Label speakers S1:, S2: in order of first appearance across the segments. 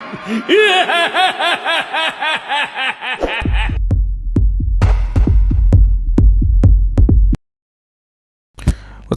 S1: What's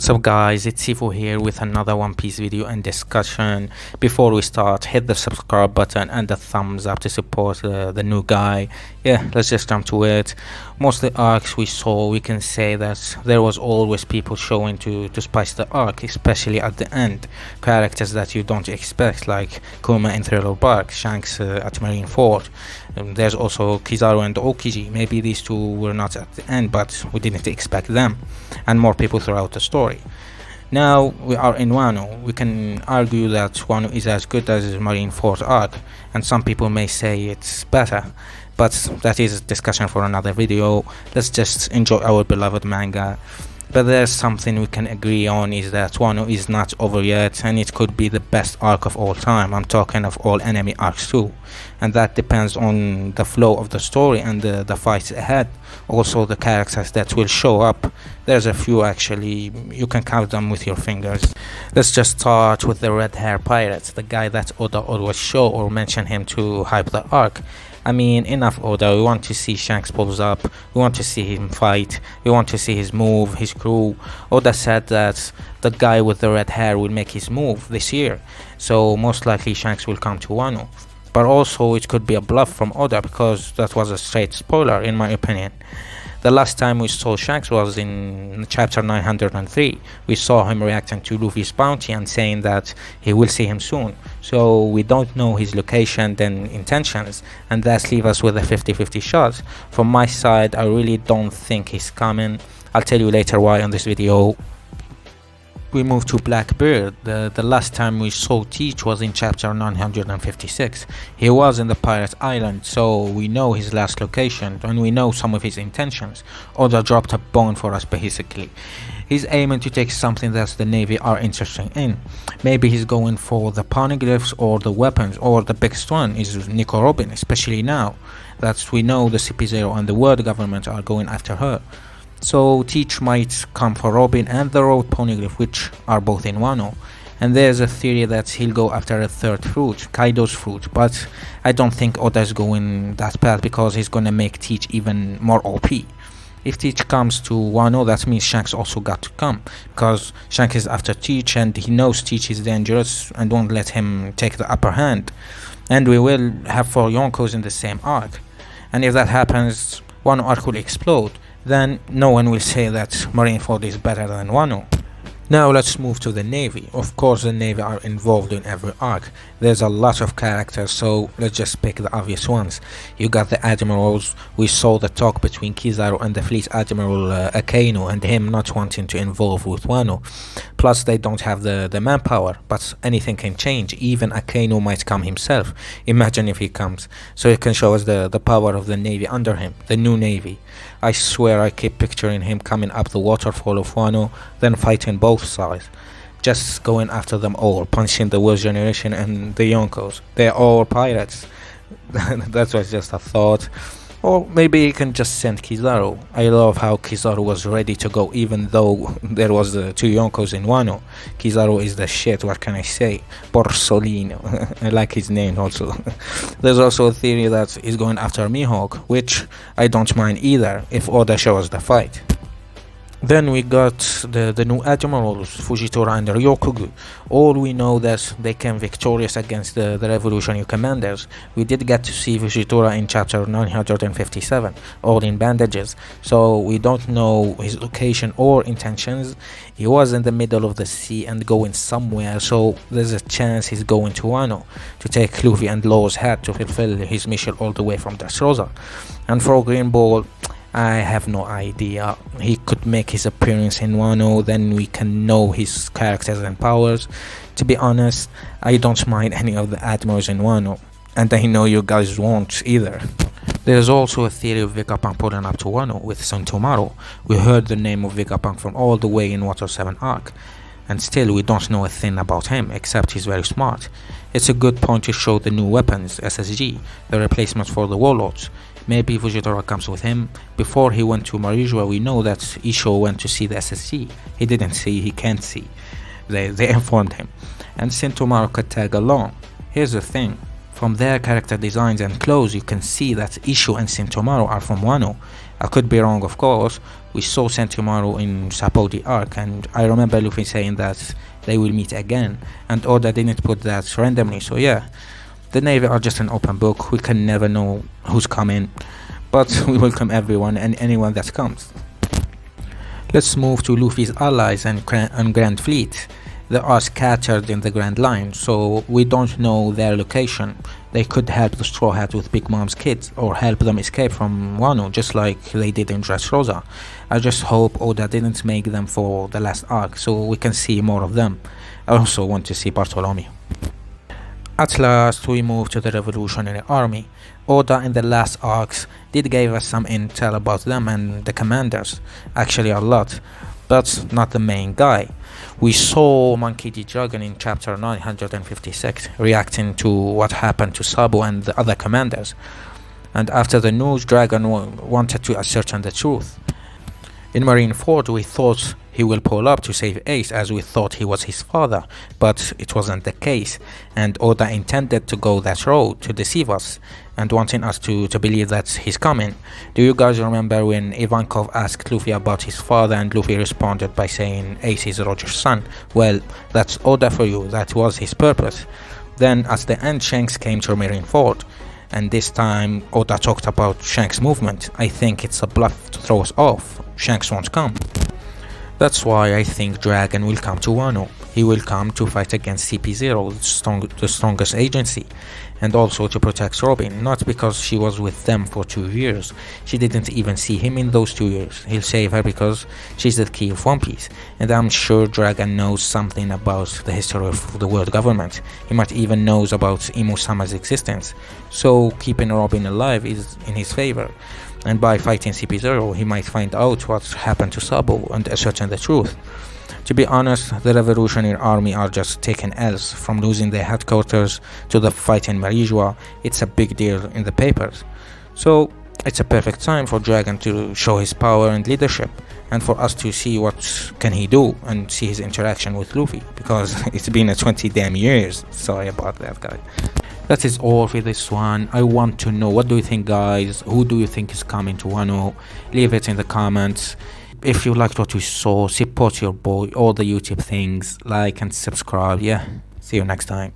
S1: up guys, it's SIFO here with another One Piece video and discussion. Before we start, hit the subscribe button and the thumbs up to support the new guy. Yeah, let's just jump to it. Most of the arcs we saw, we can say that there was always people showing to spice the arc, especially at the end. Characters that you don't expect, like Kuma in Thriller Bark, Shanks at Marineford. There's also Kizaru and Okiji. Maybe these two were not at the end, but we didn't expect them. And more people throughout the story. Now we are in WANO. We can argue that WANO is as good as Marineford arc, and some people may say it's better, but that is a discussion for another video. Let's just enjoy our beloved manga. But there's something we can agree on, is that WANO is not over yet, and it could be the best arc of all time. I'm talking of all anime arcs too, and that depends on the flow of the story and the fights ahead. Also the characters that will show up. There's a few actually, you can count them with your fingers. Let's just start with the red hair pirate, the guy that Oda always show or mention him to hype the arc. I mean, enough Oda, we want to see Shanks pulls up, we want to see him fight, we want to see his move, his crew. Oda said that the guy with the red hair will make his move this year, so most likely Shanks will come to Wano. But also it could be a bluff from Oda, because that was a straight spoiler in my opinion. The last time we saw Shanks was in chapter 903. We saw him reacting to Luffy's bounty and saying that he will see him soon. So we don't know his location and intentions, and that leaves us with a 50-50 shot. From my side, I really don't think he's coming. I'll tell you later why on this video. We move to Blackbeard. The last time we saw Teach was in chapter 956. He was in the pirate island, so we know his last location and we know some of his intentions. Oda dropped a bone for us basically. He's aiming to take something that the Navy are interested in. Maybe he's going for the poneglyphs or the weapons, or the biggest one is Nico Robin, especially now that we know the CP0 and the world government are going after her. So Teach might come for Robin and the Road Poneglyph, which are both in Wano. And there's a theory that he'll go after a third fruit, Kaido's fruit, but I don't think Oda's going that path, because he's gonna make Teach even more OP. If Teach comes to Wano, that means Shanks also got to come, because Shanks is after Teach and he knows Teach is dangerous and won't let him take the upper hand. And we will have 4 Yonkos in the same arc. And if that happens, Wano arc will explode. Then no one will say that Marineford is better than Wano. Now let's move to the Navy. Of course the Navy are involved in every arc. There's a lot of characters, so let's just pick the obvious ones. You got the admirals. We saw the talk between Kizaru and the fleet admiral Akainu, and him not wanting to involve with Wano. Plus they don't have the manpower, but anything can change. Even Akainu might come himself. Imagine if he comes. So he can show us the power of the Navy under him, the new Navy. I swear I keep picturing him coming up the waterfall of Wano, then fighting both sides. Just going after them all, punching the World Generation and the Yonkos. They're all pirates. That was just a thought. Or maybe he can just send Kizaru. I love how Kizaru was ready to go even though there was the 2 Yonkos in Wano. Kizaru is the shit, what can I say? Borsolino. I like his name also. There's also a theory that he's going after Mihawk, which I don't mind either if Oda shows the fight. Then we got the new admirals, Fujitora and Ryokugu. All we know that they came victorious against the revolutionary commanders. We did get to see Fujitora in chapter 957, all in bandages, so we don't know his location or intentions. He was in the middle of the sea and going somewhere, so there's a chance he's going to Wano to take Luffy and Law's hat to fulfill his mission all the way from Dressrosa. And for Green Ball, I have no idea. He could make his appearance in Wano, then we can know his characters and powers. To be honest, I don't mind any of the admirals in Wano, and I know you guys won't either. There's also a theory of Vegapunk pulling up to Wano with Sentomaru. We heard the name of Vegapunk from all the way in Water 7 arc, and still we don't know a thing about him, except he's very smart. It's a good point to show the new weapons, SSG, the replacement for the Warlords. Maybe Fujitora comes with him. Before he went to Marijua, we know that Isho went to see the SSG. He didn't see, he can't see. They informed him. And Sentomaru could tag along. Here's the thing. From their character designs and clothes, you can see that Ishu and Sentomaru are from Wano. I could be wrong, of course. We saw Sentomaru in SIFO.D arc, and I remember Luffy saying that they will meet again, and Oda didn't put that randomly, so yeah. The Navy are just an open book. We can never know who's coming, but we welcome everyone and anyone that comes. Let's move to Luffy's allies and Grand Fleet. They are scattered in the Grand Line, so we don't know their location. They could help the Straw Hat with Big Mom's kids, or help them escape from Wano, just like they did in Dressrosa. I just hope Oda didn't make them for the last arc, so we can see more of them. I also want to see Bartolomeo. At last, we move to the Revolutionary Army. Oda in the last arcs did give us some intel about them and the commanders, actually a lot, but not the main guy. We saw Monkey D. Dragon in chapter 956 reacting to what happened to Sabo and the other commanders, and after the news, Dragon wanted to ascertain the truth. In Marineford, we thought he will pull up to save Ace, as we thought he was his father, but it wasn't the case, and Oda intended to go that road to deceive us and wanting us to believe that he's coming. Do you guys remember when Ivankov asked Luffy about his father and Luffy responded by saying Ace is Roger's son? Well, that's Oda for you, that was his purpose. Then at the end, Shanks came to Marineford, and this time Oda talked about Shanks' movement. I think it's a bluff to throw us off. Shanks won't come. That's why I think Dragon will come to Wano. He will come to fight against CP0, the strongest agency, and also to protect Robin, not because she was with them for 2 years. She didn't even see him in those 2 years. He'll save her because she's the key of One Piece, and I'm sure Dragon knows something about the history of the world government. He might even knows about Imu-sama's existence, so keeping Robin alive is in his favor. And by fighting CP0, he might find out what happened to Sabo and ascertain the truth. To be honest, the Revolutionary Army are just taking L's, from losing their headquarters to the fight in Marijua. It's a big deal in the papers. So it's a perfect time for Dragon to show his power and leadership, and for us to see what can he do and see his interaction with Luffy, because it's been a 20 damn years. Sorry about that, guys. That is all for this one. I want to know, what do you think, guys? Who do you think is coming to Wano? Leave it in the comments. If you liked what you saw, support your boy, all the YouTube things, like and subscribe. Yeah, see you next time.